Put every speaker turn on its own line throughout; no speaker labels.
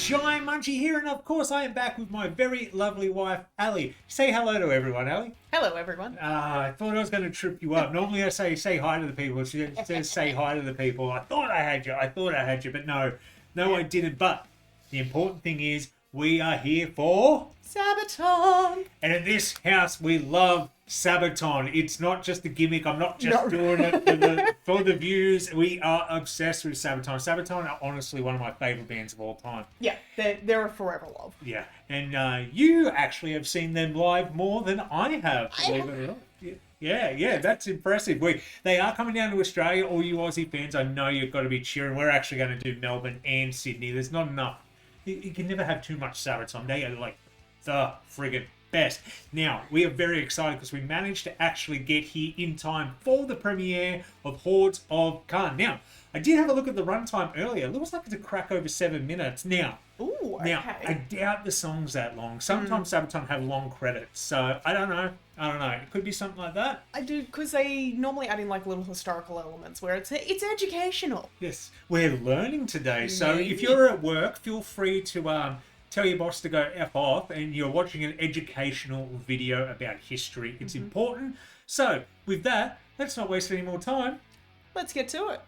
Giant Munchie here, and of course I am back with my very lovely wife, Ali. Say hello to everyone, Ali.
Hello, everyone.
I thought I was going to trip you up. Normally I say hi to the people. She says say hi to the people. I thought I had you, but no, I didn't. But the important thing is we are here for
Sabaton.
And in this house we love Sabaton. It's not just a gimmick. I'm not just doing it for the views. We are obsessed with Sabaton. Sabaton are honestly one of my favourite bands of all time.
Yeah, they're a forever love.
Yeah, and you actually have seen them live more than I have, believe it or not. Yeah, that's impressive. They are coming down to Australia. All you Aussie fans, I know you've got to be cheering. We're actually going to do Melbourne and Sydney. There's not enough. You can never have too much Sabaton. They are like the friggin' best. Now, we are very excited because we managed to actually get here in time for the premiere of Hordes of Khan. Now, I did have a look at the runtime earlier. It looks like it's a crack over 7 minutes. Now, I doubt the song's that long. Sometimes Sabaton have long credits, so I don't know. It could be something like that.
I do, because they normally add in like little historical elements where it's educational.
Yes, we're learning today. So if you're at work, feel free to tell your boss to go F off, and you're watching an educational video about history. It's important. So with that, let's not waste any more time.
Let's get to it.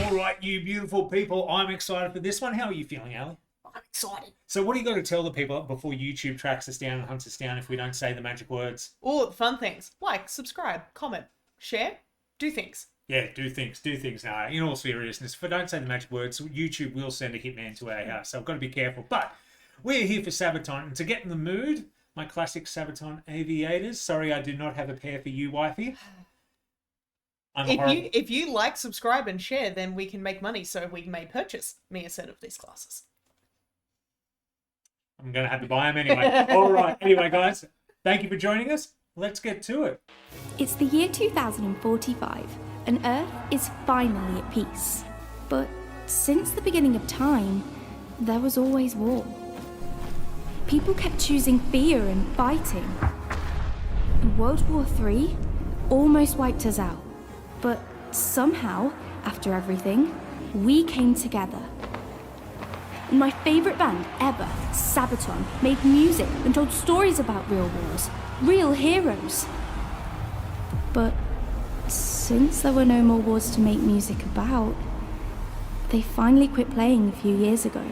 All right, you beautiful people, I'm excited for this one. How are you feeling, Ali?
I'm excited.
So what do you got to tell the people before YouTube tracks us down and hunts us down if we don't say the magic words?
Oh, the fun things. Like, subscribe, comment, share, do things.
Yeah, do things. Now, in all seriousness, if I don't say the magic words, YouTube will send a hitman to our house. So I've got to be careful. But we're here for Sabaton. And to get in the mood, my classic Sabaton aviators. Sorry, I do not have a pair for you, wifey.
If you like, subscribe, and share, then we can make money so we may purchase me a set of these glasses.
I'm going to have to buy them anyway. All right. Anyway, guys, thank you for joining us. Let's get to it.
It's the year 2045, and Earth is finally at peace. But since the beginning of time, there was always war. People kept choosing fear and fighting. World War III almost wiped us out. But somehow, after everything, we came together. My favourite band ever, Sabaton, made music and told stories about real wars, real heroes. But since there were no more wars to make music about, they finally quit playing a few years ago.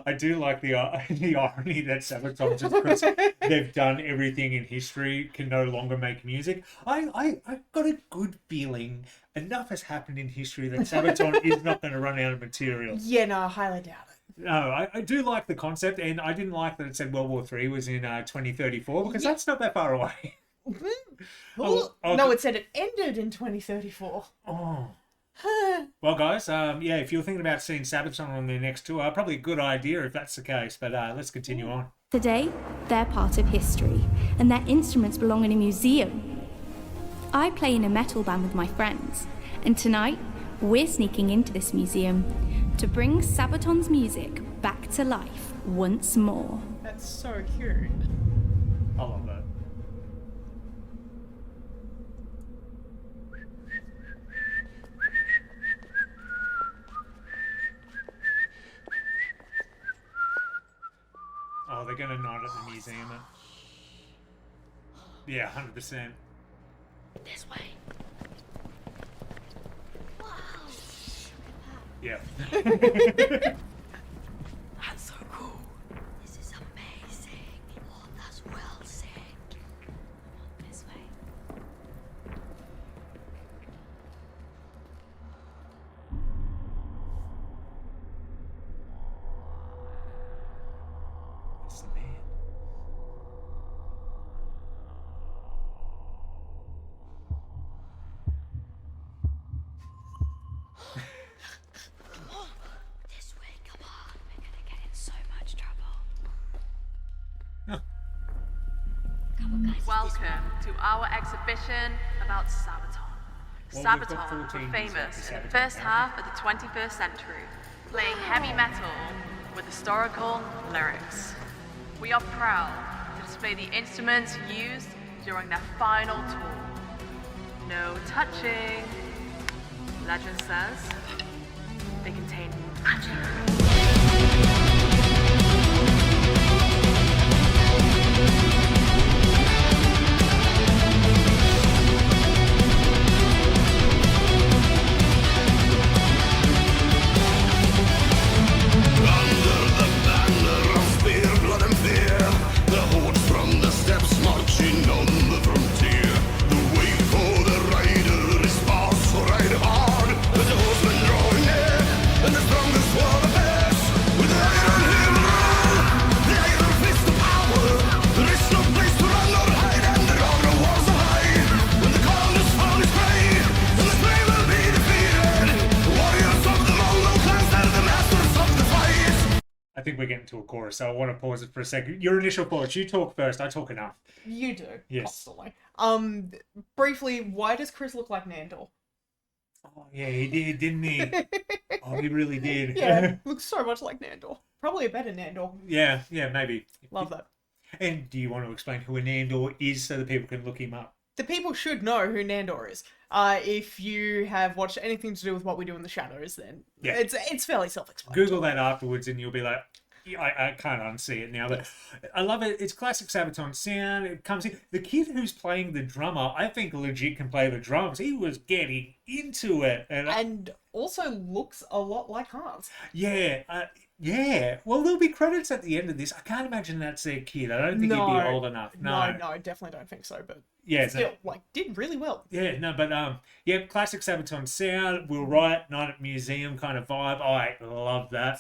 I do like the irony that Sabaton, just because they've done everything in history, can no longer make music. I've got a good feeling enough has happened in history that Sabaton is not going to run out of material.
Yeah, no, I highly doubt it.
No, I do like the concept, and I didn't like that it said World War III was in 2034, because that's not that far away.
No, it said it ended in 2034.
Oh. Well, guys, if you're thinking about seeing Sabaton on their next tour, probably a good idea if that's the case, but let's continue on.
Today, they're part of history, and their instruments belong in a museum. I play in a metal band with my friends, and tonight, we're sneaking into this museum to bring Sabaton's music back to life once more.
That's so cute.
I love that. Oh, they're going to nod at the museum. Yeah, 100%.
This way. Wow.
Yeah.
That's so cool. This is amazing. Oh, that's well said. This way.
It's the man.
This way, come on. We're gonna get in so much trouble. Come on, guys.
Welcome to our exhibition about Sabaton.
Well, we've got
Sabaton
14
were famous
Sabaton
in the first
now.
half of the 21st century, playing heavy metal with historical lyrics. we are proud to display the instruments used during their final tour. No touching. Legend says they contain magic.
I think we're getting to a chorus, so I want to pause it for a second. Your initial thoughts. You talk first. I talk enough.
You do.
Yes.
Constantly. Briefly, why does Chris look like Nandor?
Oh, yeah, he did, didn't he? Oh, he really did.
Yeah, looks so much like Nandor. Probably a better Nandor.
Yeah, maybe.
Love that.
And do you want to explain who a Nandor is so that people can look him up?
The people should know who Nandor is. If you have watched anything to do with What We Do in the Shadows, then
Yeah.
it's fairly self-explanatory.
Google that afterwards and you'll be like, I can't unsee it now, but I love it. It's classic Sabaton sound. It comes in. The kid who's playing the drummer, I think legit can play the drums. He was getting into it.
And also looks a lot like Hans.
Yeah. Well, there'll be credits at the end of this. I can't imagine that's their kid. I don't think he'd be old enough. No,
definitely don't think so, but
yeah,
still, did really well.
Yeah, no, but classic Sabaton sound. Will Wright, Night at Museum kind of vibe. I love that.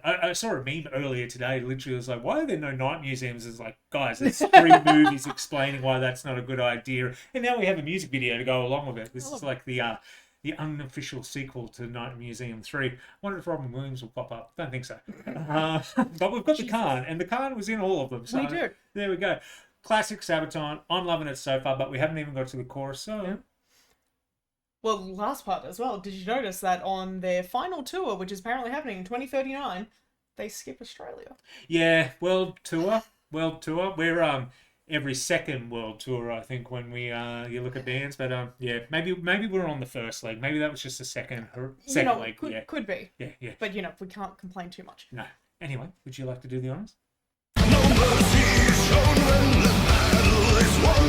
I saw a meme earlier today. Literally, it was like, why are there no night museums? It's like, guys, it's 3 movies explaining why that's not a good idea, and now we have a music video to go along with it. This is like the unofficial sequel to Night Museum 3. I wonder if Robin Williams will pop up. Don't think so. But we've got the Khan, and the Khan was in all of them. So
We do.
There we go. Classic Sabaton. I'm loving it so far, but we haven't even got to the chorus. So,
Yeah. Well, last part as well. Did you notice that on their final tour, which is apparently happening in 2039, they skip Australia?
yeah, world tour. We're every second world tour, I think, when we you look at bands. But yeah, maybe we're on the first leg. Maybe that was just the second leg.
Could be.
Yeah.
But we can't complain too much.
No. Anyway, would you like to do the honors?
No mercy is shown when the battle is won.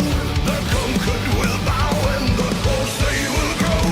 The conquered will bow and the horse they will grow.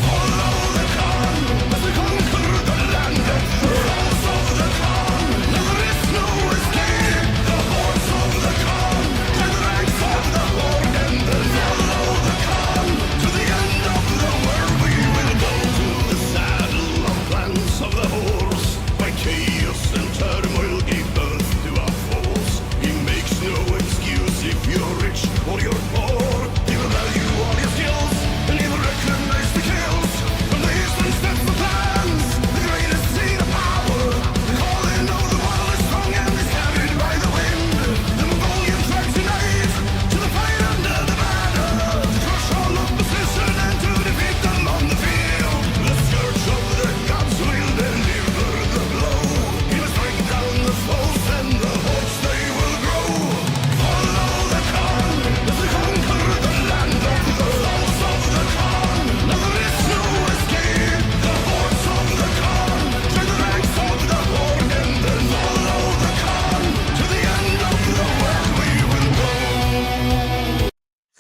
Follow the Khan as we conquer the land. The wrath of the Khan, there is no escape. The horse of the Khan, join the ranks of the horde and then follow the Khan. To the end of the world we will go. To the saddle of plans of the horse, by chaos and turmoil gave birth to our foes. He makes no excuse if you're rich or you're poor. He will value all your skills and he will recognize the kills. From the eastern steps of plans, the greatest seat of power. The calling of the world is strong and is carried by the wind. The Mongolian tracks unite to the fight under the banner. To crush all opposition and to defeat them on the field. The scourge of the gods will deliver the blow. He will strike down the foes and the hordes they will grow. Follow the Khan as we conquer the land of the laws of the Khan. Now there is no escape. The hordes of the Khan, join the ranks of the horde and then follow the Khan. To the end of the world we will go.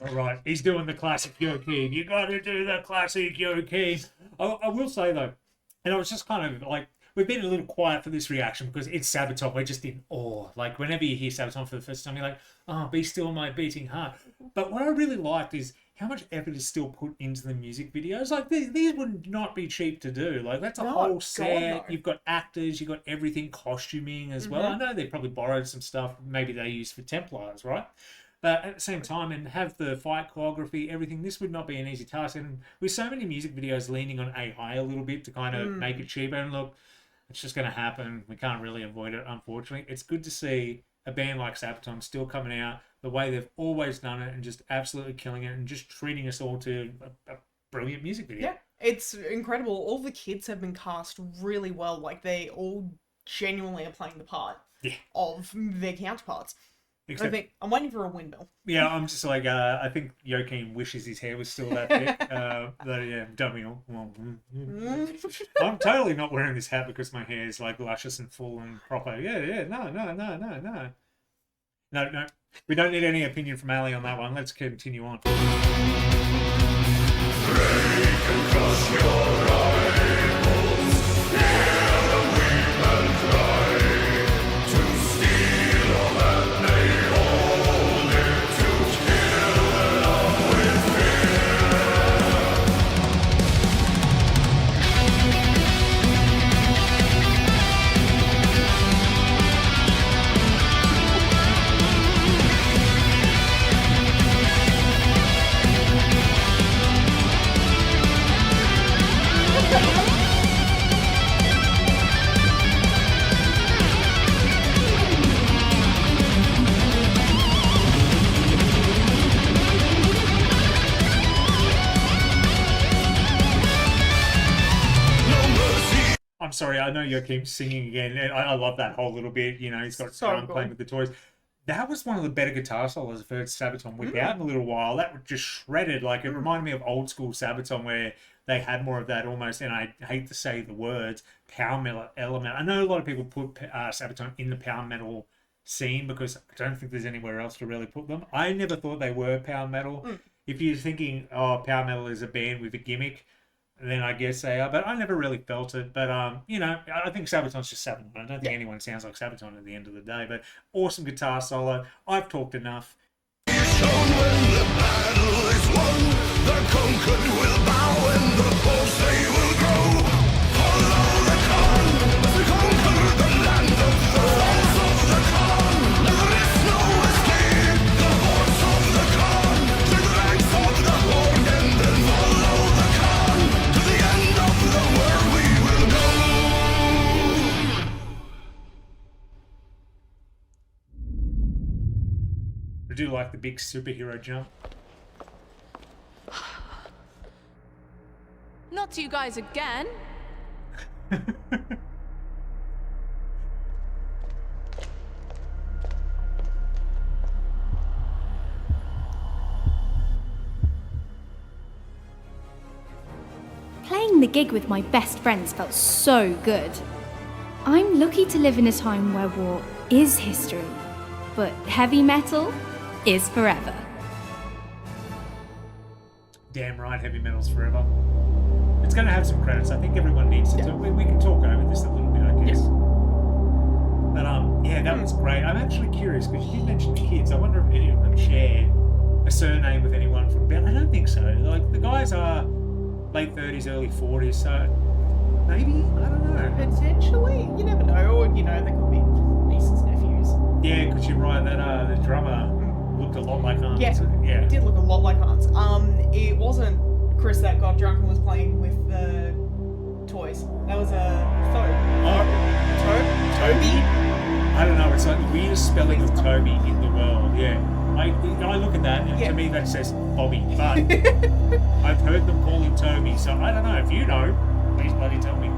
All right, he's doing the classic Joakim. You got to do the classic Joakim. I will say though, and I was just kind of like, we've been a little quiet for this reaction because it's Sabaton. We're just in awe. Like whenever you hear Sabaton for the first time, you're like, oh, be still my beating heart. But what I really liked is how much effort is still put into the music videos. Like these would not be cheap to do. Like that's a
No,
whole
God,
set.
no.
You've got actors, you've got everything, costuming as well. I know they probably borrowed some stuff maybe they used for Templars, right? But at the same time, and have the fight choreography, everything, this would not be an easy task. And with so many music videos leaning on AI a little bit to kind of make it cheaper, and look, it's just going to happen. We can't really avoid it, unfortunately. It's good to see a band like Sabaton still coming out the way they've always done it and just absolutely killing it and just treating us all to a brilliant music video.
Yeah, it's incredible. All the kids have been cast really well. Like, they all genuinely are playing the part. of their counterparts.
Except,
I think I'm waiting for a windmill.
yeah, I'm just like, I think Joakim wishes his hair was still that thick. Yeah, don't we all? Well, I'm totally not wearing this hat because my hair is like luscious and full and proper. Yeah, no. No. We don't need any opinion from Ali on that one. Let's continue on. I'm sorry, I know Joakim's singing again, and I love that whole little bit. You know, he's got
So
drum
good.
playing with the toys. That was one of the better guitar solos I've heard Sabaton whip out in a little while. That just shredded. Like, it reminded me of old school Sabaton where they had more of that almost, and I hate to say the words, power metal element. I know a lot of people put Sabaton in the power metal scene because I don't think there's anywhere else to really put them. I never thought they were power metal. If you're thinking, oh, power metal is a band with a gimmick, then I guess they are, but I never really felt it. But, you know, I think Sabaton's just Sabaton. I don't think anyone sounds like Sabaton at the end of the day, but awesome guitar solo. I've talked enough.
Shown when the battle is won, the conquered will bow and the hordes they will grow. Follow the Khan, as we conquer the land of the hordes of the Khan. There is no escape, the hordes of the Khan. Through the ranks of the horde and then follow the Khan. To the end of the world we will go.
I do like the big superhero jump.
Not to you guys again.
Playing the gig with my best friends felt so good. I'm lucky to live in a time where war is history, but heavy metal is forever.
Damn right, heavy metal's forever. It's going to have some credits. I think everyone needs to. We can talk over this a little bit, I guess. But yeah, that was great. I'm actually curious because you did mention the kids. I wonder if any of them share a surname with anyone from band. I don't think so. Like, the guys are late 30s, early 40s, so maybe, I don't know.
Potentially, you never know. Or, you know, they could be nieces, nephews.
Yeah, because you're right. That the drummer looked a lot like Hans.
Yeah, it did look a lot like Hans. It wasn't Chris that got drunk and was playing with the toys. That was a Toby.
I don't know. It's like the weirdest spelling of Toby in the world. Yeah, I look at that and to me that says Bobby, but I've heard them call him Toby, so I don't know. If you know, please bloody tell me.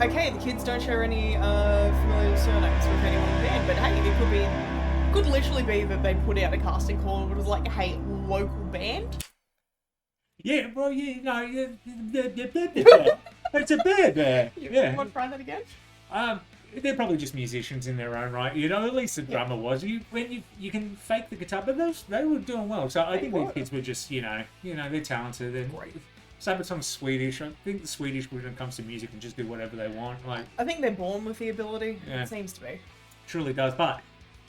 Okay, the kids don't share any familiar surnames with anyone in the band, but hey, it could literally be that they put out a casting call and it was like, hey, local band.
Yeah, well, you know, it's a band. Yeah.
You want to try that again?
They're probably just musicians in their own right. You know, at least the drummer was. You can fake the guitar, but they were doing well. So I think the kids were just, you know, they're talented. They're great. Sabaton's Swedish. I think the Swedish, when it comes to music, can just do whatever they want. Like,
I think they're born with the ability.
Yeah.
It seems to be.
Truly does. But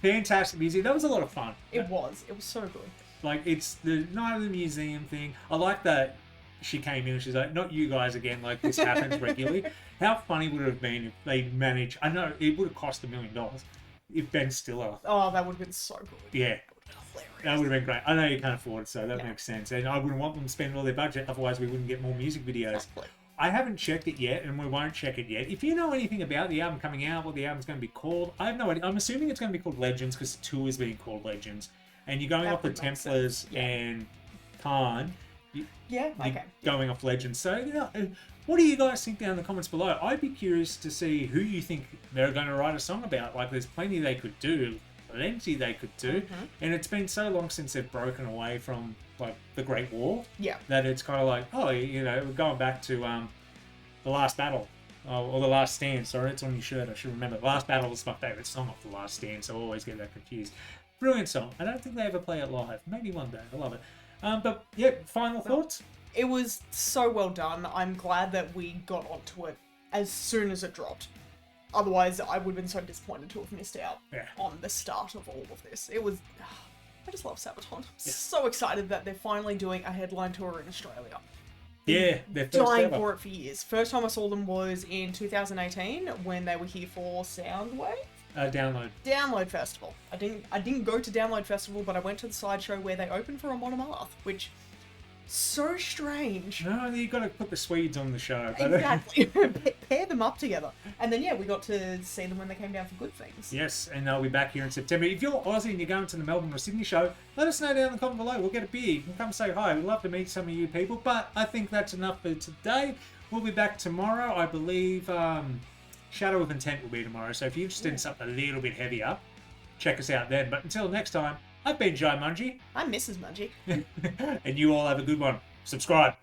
fantastic music. That was a lot of fun.
It was so good.
Like, it's the night of the museum thing. I like that she came in and she's like, not you guys again, like, this happens regularly. How funny would it have been if they managed... I know, it would have cost $1 million if Ben Stiller...
Oh, that would have been so good.
Yeah. That would have been great. I know you can't afford it, so that makes sense. And I wouldn't want them to spend all their budget, otherwise we wouldn't get more music videos.
Exactly.
I haven't checked it yet, and we won't check it yet. If you know anything about the album coming out, what the album's going to be called, I have no idea. I'm assuming it's going to be called Legends, because the tour is being called Legends. And you're going off the Templars and Khan.
Yeah,
you're
okay.
going off legends. So, what do you guys think down in the comments below? I'd be curious to see who you think they're going to write a song about. Like, there's plenty they could do, plenty they could do, and it's been so long since they've broken away from like the Great War.
Yeah.
That it's kind of like, oh, we're going back to the Last Battle. Or The Last Stand, sorry, it's on your shirt, I should remember. The Last Battle is my favourite song off The Last Stand, so I always get that confused. Brilliant song. I don't think they ever play it live. Maybe one day. I love it. But, yeah, final thoughts?
It was so well done. I'm glad that we got onto it as soon as it dropped. Otherwise, I would have been so disappointed to have missed out on the start of all of this. It was... I just love Sabaton. So excited that they're finally doing a headline tour in Australia.
Yeah, they're first
Dying
ever.
for it for years. First time I saw them was in 2018 when they were here for Soundwave
Download
Festival. I didn't go to Download Festival, but I went to the sideshow where they opened for a Monomath, which so strange.
No, you got to put the Swedes on the show. But
Exactly. Pair them up together. And then, we got to see them when they came down for Good Things.
Yes, and they'll be back here in September. If you're Aussie and you're going to the Melbourne or Sydney show, let us know down in the comment below. We'll get a beer. You can come say hi. We'd love to meet some of you people. But I think that's enough for today. We'll be back tomorrow. I believe Shadow of Intent will be tomorrow. So if you're interested in something a little bit heavier, check us out then. But until next time, I've been Jai Mungie.
I'm Mrs. Mungie.
And you all have a good one. Subscribe.